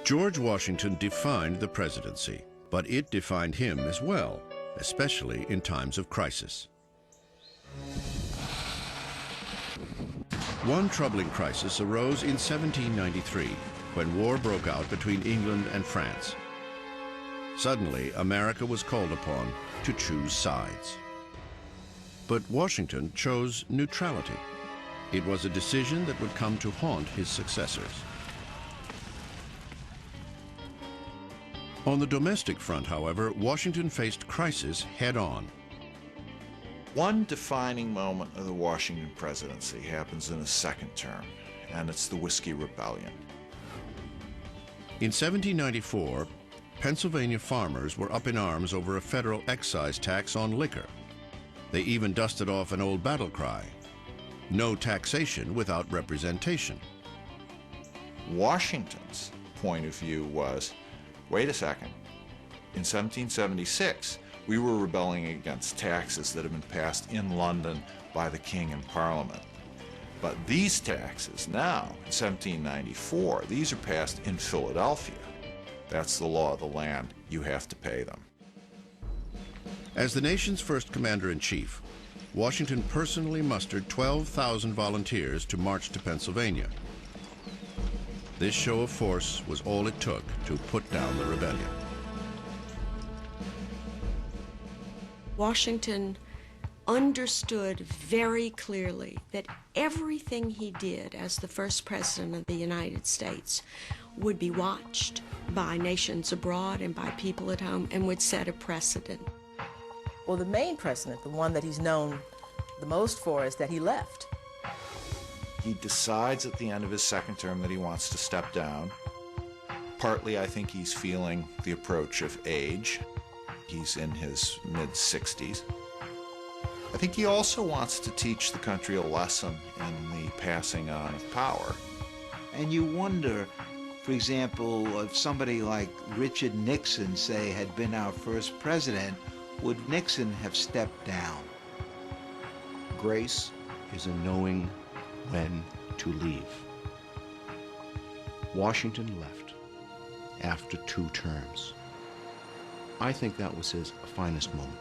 George Washington defined the presidency, but it defined him as well, especially in times of crisis. One troubling crisis arose in 1793, when war broke out between England and France. Suddenly, America was called upon to choose sides. But Washington chose neutrality. It was a decision that would come to haunt his successors. On the domestic front, however, Washington faced crisis head-on. One defining moment of the Washington presidency happens in his second term, and it's the Whiskey Rebellion. In 1794, Pennsylvania farmers were up in arms over a federal excise tax on liquor. They even dusted off an old battle cry: no taxation without representation. Washington's point of view was, wait a second, in 1776, we were rebelling against taxes that had been passed in London by the King and Parliament. But these taxes now, in 1794, these are passed in Philadelphia. That's the law of the land. You have to pay them. As the nation's first commander-in-chief, Washington personally mustered 12,000 volunteers to march to Pennsylvania. This show of force was all it took to put down the rebellion. Washington understood very clearly that everything he did as the first president of the United States would be watched by nations abroad and by people at home and would set a precedent. Well, the main precedent, the one that he's known the most for, is that he left. He decides at the end of his second term that he wants to step down. Partly, I think he's feeling the approach of age. He's in his mid-60s. I think he also wants to teach the country a lesson in the passing on of power. And you wonder, for example, if somebody like Richard Nixon, say, had been our first president, would Nixon have stepped down? Grace is a knowing when to leave. Washington left after 2 terms. I think that was his finest moment.